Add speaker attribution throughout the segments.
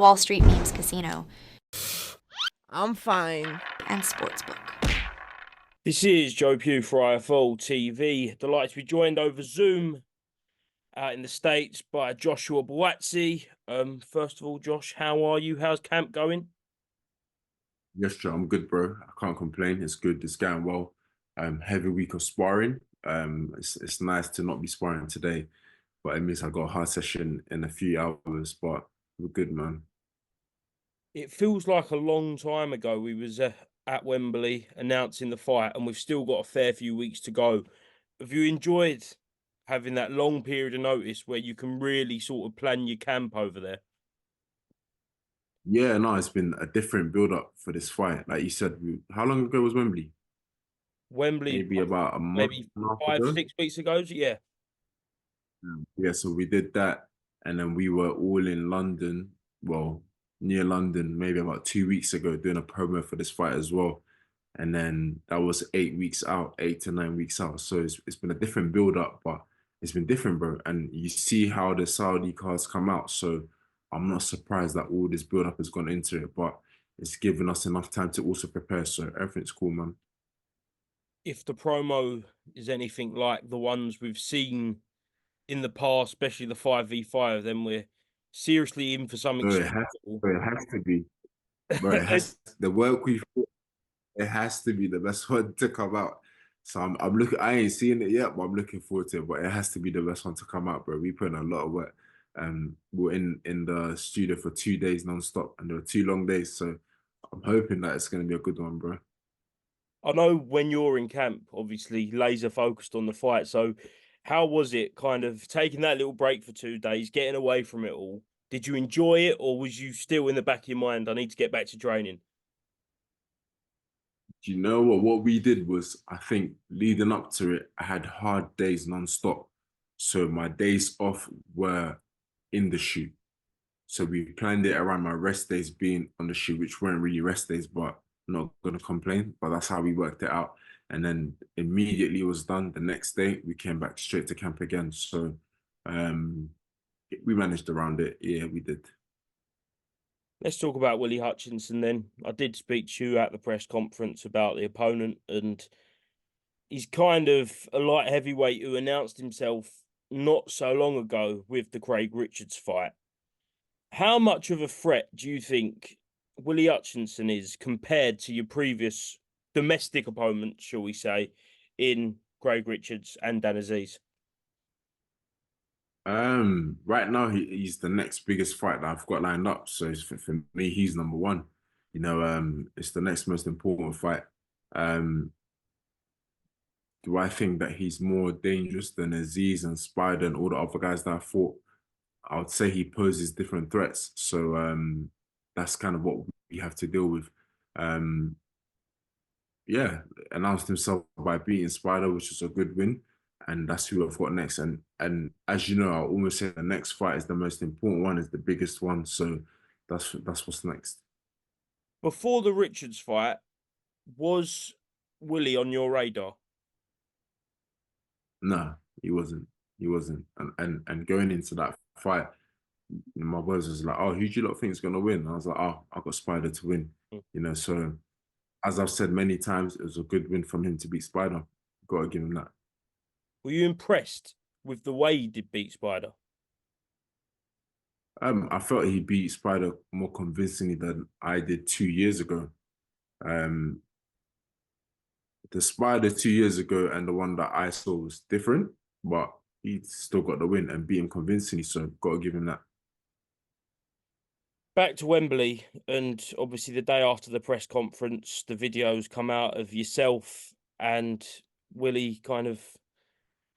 Speaker 1: Wall Street Memes Casino,
Speaker 2: I'm fine.
Speaker 1: and Sportsbook.
Speaker 3: This is Joe Pugh for IFLTV. Delighted to be joined over Zoom out in the States by Joshua Buatsi. First of all, Josh, how are you? How's camp going?
Speaker 4: Yes, Joe, I'm good, bro. I can't complain. It's good. It's going well. Heavy week of sparring. It's nice to not be sparring today, but it means I got a hard session in a few hours. But we're good, man.
Speaker 3: It feels like a long time ago we was at Wembley announcing the fight, and we've still got a fair few weeks to go. Have you enjoyed having that long period of notice where you can really sort of plan your camp over there?
Speaker 4: Yeah, no, it's been a different build-up for this fight. Like you said, how long ago was Wembley?
Speaker 3: Wembley,
Speaker 4: Maybe about a month
Speaker 3: maybe
Speaker 4: and a half
Speaker 3: 5,
Speaker 4: ago.
Speaker 3: 6 weeks ago. Yeah.
Speaker 4: Yeah, so we did that, and then we were all in London, well, near London, maybe about 2 weeks ago, doing a promo for this fight as well. And then that was 8 weeks out, 8 to 9 weeks out. So it's been a different build-up, but it's been different, bro. And you see how the Saudi cards come out. So I'm not surprised that all this build-up has gone into it, but it's given us enough time to also prepare. So everything's cool, man.
Speaker 3: If the promo is anything like the ones we've seen in the past, especially the 5v5, then we're seriously in for something
Speaker 4: Bro,
Speaker 3: special.
Speaker 4: it has to be. Bro, it has the work we've it has to be the best one to come out. So I'm looking. I ain't seen it yet, but I'm looking forward to it. But it has to be the best one to come out, bro. We put in a lot of work. We're in the studio for 2 days non-stop, and there were 2 long days. So I'm hoping that it's gonna be a good one, bro.
Speaker 3: I know when you're in camp, obviously laser focused on the fight. So how was it kind of taking that little break for 2 days, getting away from it all? Did you enjoy it, or was you still in the back of your mind, I need to get back to training?
Speaker 4: Do you know what? What we did was, I think leading up to it, I had hard days non-stop. So my days off were in the shoot. So we planned it around my rest days being on the shoot, which weren't really rest days, but I'm not gonna complain. But that's how we worked it out. And then immediately it was done. The next day we came back straight to camp again. So um we managed around it. Yeah, we did.
Speaker 3: Let's talk about Willy Hutchinson then. I did speak to you at the press conference about the opponent, and he's kind of a light heavyweight who announced himself not so long ago with the Craig Richards fight. How much of a threat do you think Willy Hutchinson is compared to your previous domestic opponent, shall we say, in Craig Richards and Dan Aziz?
Speaker 4: Right now he's the next biggest fight that I've got lined up. So for me, he's number one. It's the next most important fight. Um, do I think that he's more dangerous than Aziz and Spider and all the other guys that I fought? I would say he poses different threats. So that's kind of what we have to deal with. Um, yeah, announced himself by beating Spider, which is a good win. And that's who I've got next. And as you know, I almost say the next fight is the most important one, is the biggest one. So that's what's next.
Speaker 3: Before the Richards fight, was Willy on your radar?
Speaker 4: No, he wasn't. He wasn't. And going into that fight, my boys was like, "Oh, who do you lot think is gonna win?" And I was like, "Oh, I got Spider to win." So as I've said many times, it was a good win from him to beat Spider. Gotta give him that.
Speaker 3: Were you impressed with the way he did beat Spider?
Speaker 4: I felt he beat Spider more convincingly than I did 2 years ago. Um, the Spider 2 years ago and the one that I saw was different, but he still got the win and beat him convincingly. So gotta give him that.
Speaker 3: Back to Wembley, and obviously the day after the press conference, the videos come out of yourself and Willy kind of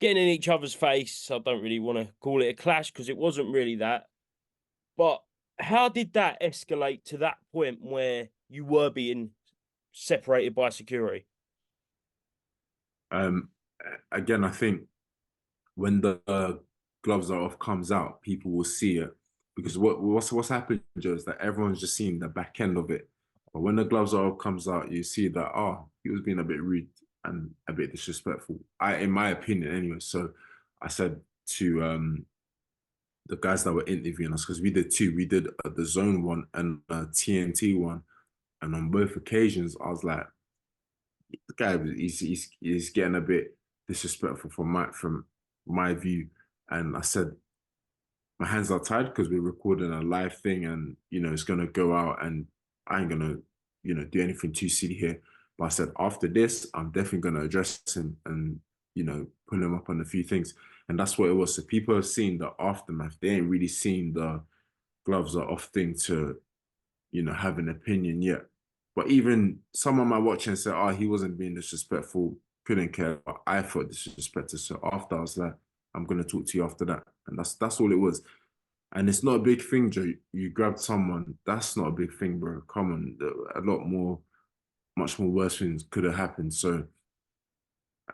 Speaker 3: getting in each other's face. I don't really want to call it a clash because it wasn't really that. But how did that escalate to that point where you were being separated by security?
Speaker 4: Um, Again, I think when the gloves are off comes out, people will see it because what's happened, Joe, is that everyone's just seeing the back end of it. But when the gloves are off comes out, you see that he was being a bit rude and a bit disrespectful. In my opinion, anyway. So I said to the guys that were interviewing us, because we did two. We did the Zone one and TNT one, and on both occasions, I was like, the guy, he's getting a bit disrespectful from my view, and I said, my hands are tied because we're recording a live thing, and it's gonna go out, and I ain't gonna do anything too silly here. But I said after this, I'm definitely gonna address him and pull him up on a few things, and that's what it was. So people have seen the aftermath; they ain't really seen the gloves are off thing to have an opinion yet. But even someone might watch and say, "Oh, he wasn't being disrespectful, couldn't care." But I felt disrespected. So after I was like, "I'm gonna talk to you after that," and that's all it was. And it's not a big thing, Joe. You grabbed someone. That's not a big thing, bro. Come on, a lot more, much more worse things could have happened. So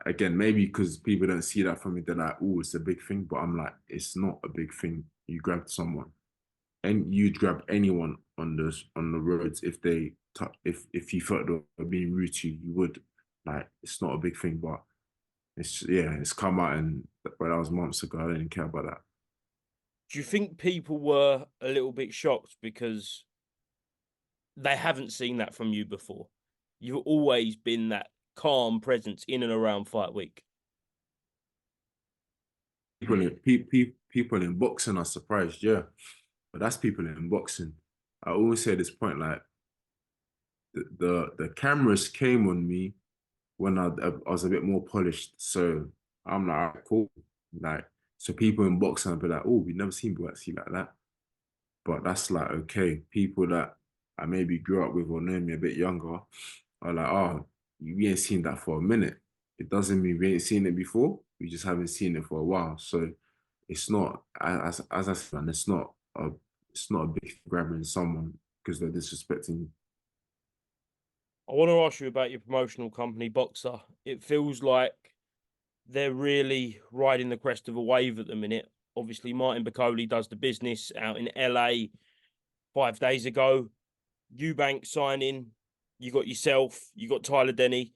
Speaker 4: again, maybe because people don't see that from me, they're like, "Oh, it's a big thing." But I'm like, it's not a big thing. You grabbed someone, and you'd grab anyone on the roads if they if you felt they were being rude to you, you would. Like, it's not a big thing, but it's come out, and but that was months ago. I didn't care about that.
Speaker 3: Do you think people were a little bit shocked because they haven't seen that from you before? You've always been that calm presence in and around fight week.
Speaker 4: People in boxing are surprised, yeah, but that's people in boxing. I always say this point, like the cameras came on me when I was a bit more polished, so I'm like, all right, cool, like, so people in boxing will be like, "Oh, we've never seen Buatsi like that," but that's like, okay, people that I maybe grew up with or know me a bit younger are like, "Oh, we ain't seen that for a minute." It doesn't mean we ain't seen it before. We just haven't seen it for a while. So it's not, as I said, man, it's not a big thing grabbing someone because they're disrespecting you.
Speaker 3: I want to ask you about your promotional company, Boxer. It feels like they're really riding the crest of a wave at the minute. Obviously, Martin Bacoli does the business out in LA 5 days ago. Eubank signing. You got yourself. You got Tyler Denny.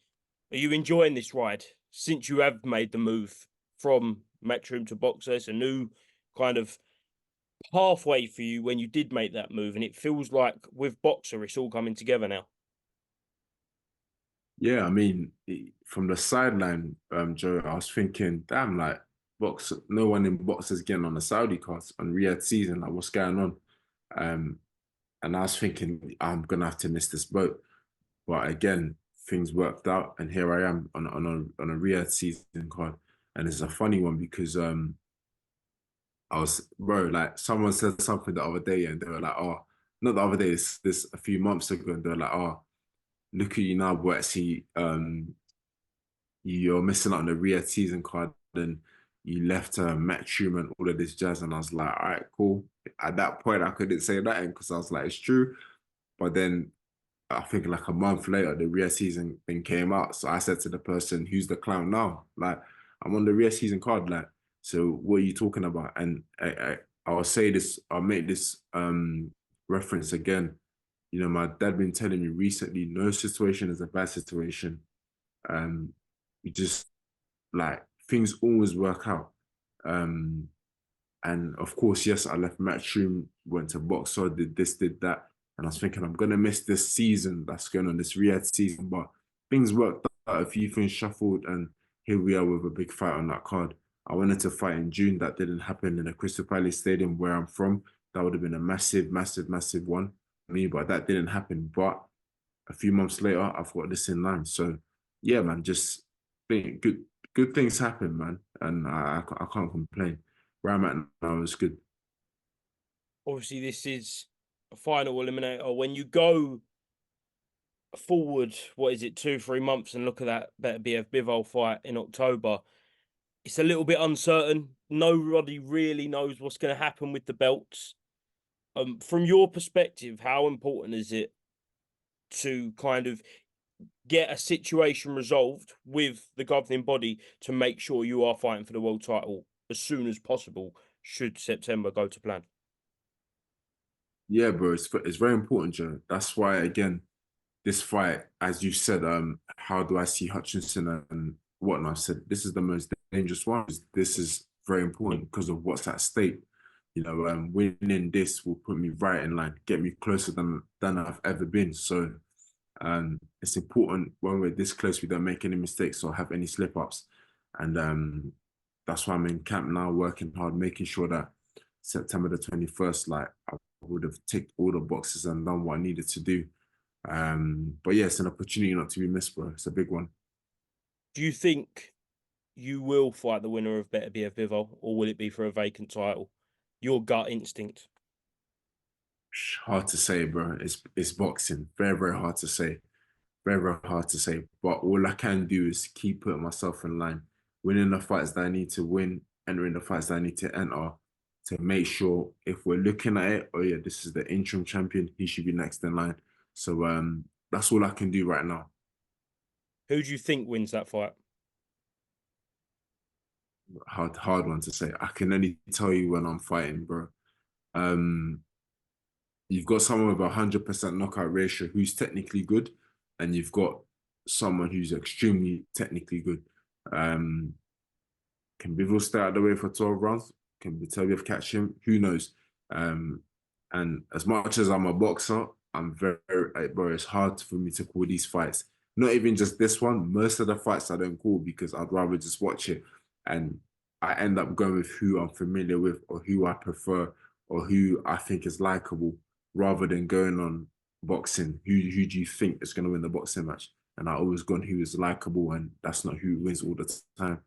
Speaker 3: Are you enjoying this ride since you have made the move from Matchroom to Boxer? It's a new kind of pathway for you when you did make that move, and it feels like with Boxer, it's all coming together now.
Speaker 4: Yeah, I mean, from the sideline, Joe, I was thinking, damn, like, no one in boxers getting on the Saudi cards on Riyadh season. Like, what's going on? Um, and I was thinking, I'm gonna have to miss this boat. But again, things worked out, and here I am on a Riyadh season card. And it's a funny one because I was, bro, like, someone said something the other day, and they were like, "Oh, not the other day, this a few months ago," and they were like, "Oh, look at you now, Buatsi. You're missing out on the Riyadh season card, and you left Matchroom and all of this jazz." And I was like, "All right, cool." At that point, I couldn't say that because I was like, "It's true." But then I think like a month later, the Riyadh season thing came out. So I said to the person, "Who's the clown now?" Like, I'm on the Riyadh season card. Like, so what are you talking about? And I'll say this, I'll make this reference again. My dad been telling me recently, no situation is a bad situation. You just, like, things always work out. And of course, yes, I left Matchroom, went to Boxer, did this, did that. And I was thinking, I'm going to miss this season that's going on, this Riyadh season. But things worked out, a few things shuffled, and here we are with a big fight on that card. I wanted to fight in June. That didn't happen in the Crystal Palace Stadium where I'm from. That would have been a massive, massive, massive one for me, but that didn't happen. But a few months later, I've got this in line. So yeah, man, just think good things happen, man. And I can't complain. Where I'm at now is good.
Speaker 3: Obviously, this is a final eliminator. When you go forward, what is it, 2-3 months, and look at that Better BF Bivol fight in October, it's a little bit uncertain. Nobody really knows what's going to happen with the belts. From your perspective, how important is it to kind of get a situation resolved with the governing body to make sure you are fighting for the world title as soon as possible, should September go to plan?
Speaker 4: Yeah, bro, it's very important, Joe. That's why, again, this fight, as you said, how do I see Hutchinson and whatnot? I said this is the most dangerous one. This is very important because of what's at stake. winning this will put me right in line, get me closer than I've ever been. So it's important when we're this close, we don't make any mistakes or have any slip ups. And that's why I'm in camp now, working hard, making sure that September the 21st, like I would have ticked all the boxes and done what I needed to do. But yeah, it's an opportunity not to be missed, bro. It's a big one.
Speaker 3: Do you think you will fight the winner of Better BF Bivol, or will it be for a vacant title? Your gut instinct.
Speaker 4: Hard to say, bro. It's boxing. Very, very hard to say. Very, very hard to say. But all I can do is keep putting myself in line, winning the fights that I need to win, entering the fights that I need to enter, to make sure if we're looking at it, oh yeah, this is the interim champion, he should be next in line. So that's all I can do right now.
Speaker 3: Who do you think wins that fight?
Speaker 4: Hard one to say. I can only tell you when I'm fighting, bro. You've got someone with 100% knockout ratio who's technically good, and you've got someone who's extremely technically good. Can Bivol stay out of the way for 12 rounds? Can Beterbiev catch him? Who knows? And as much as I'm a boxer, I'm very, bro, it's hard for me to call these fights. Not even just this one. Most of the fights I don't call because I'd rather just watch it. And I end up going with who I'm familiar with or who I prefer or who I think is likable rather than going on boxing. Who do you think is going to win the boxing match? And I always go on who is likable, and that's not who wins all the time.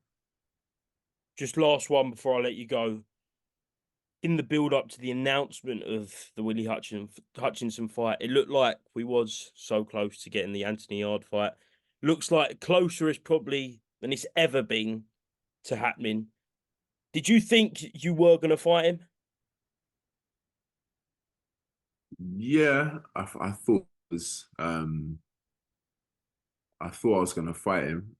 Speaker 3: Just last one before I let you go. In the build-up to the announcement of the Willy Hutchinson fight, it looked like we was so close to getting the Anthony Yarde fight. Looks like closer is probably than it's ever been to happening. Did you think you were going to fight him?
Speaker 4: Yeah, I thought it was, I thought I was gonna fight him.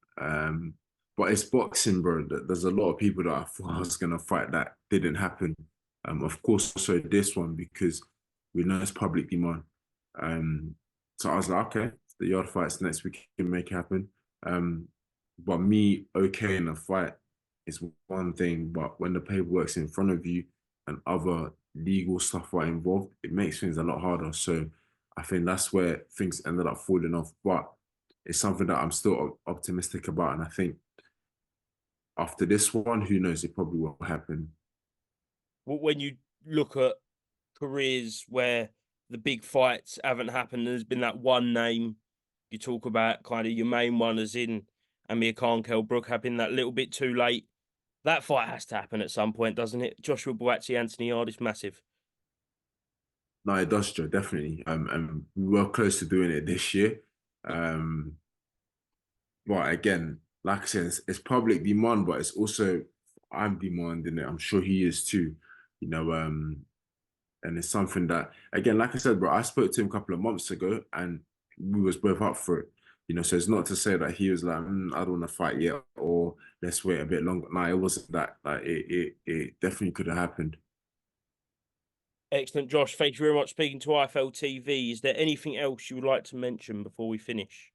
Speaker 4: But it's boxing, bro. There's a lot of people that I thought I was gonna fight that didn't happen. Of course, also this one because we know it's public demand. So I was like, okay, the Yarde fight's next week, can make it happen. But me okaying a fight is one thing, but when the paperwork's in front of you and other legal stuff are involved, it makes things a lot harder. So I think that's where things ended up falling off. But it's something that I'm still optimistic about, and I think after this one, who knows, it probably will happen.
Speaker 3: When you look at careers where the big fights haven't happened, there's been that one name you talk about, kind of your main one, as in Amir Khan, Kell Brook, happening that little bit too late. That fight has to happen at some point, doesn't it? Joshua Buatsi, Anthony Yarde is massive.
Speaker 4: No, it does, Joe, definitely. And we were close to doing it this year. But again, like I said, it's public demand, but it's also I'm demanding it. I'm sure he is too. And it's something that, again, like I said, bro, I spoke to him a couple of months ago and we was both up for it. So it's not to say that he was like, I don't want to fight yet, or let's wait a bit longer. No, it wasn't that. Like it definitely could have happened.
Speaker 3: Excellent, Josh. Thank you very much for speaking to IFLTV. Is there anything else you would like to mention before we finish?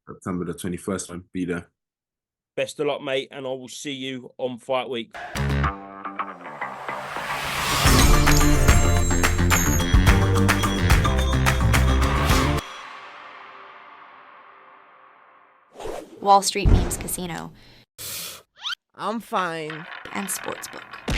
Speaker 4: September the 21st, I'll be there.
Speaker 3: Best of luck, mate, and I will see you on Fight Week.
Speaker 1: Wall Street Memes Casino,
Speaker 2: I'm fine.
Speaker 1: and Sportsbook.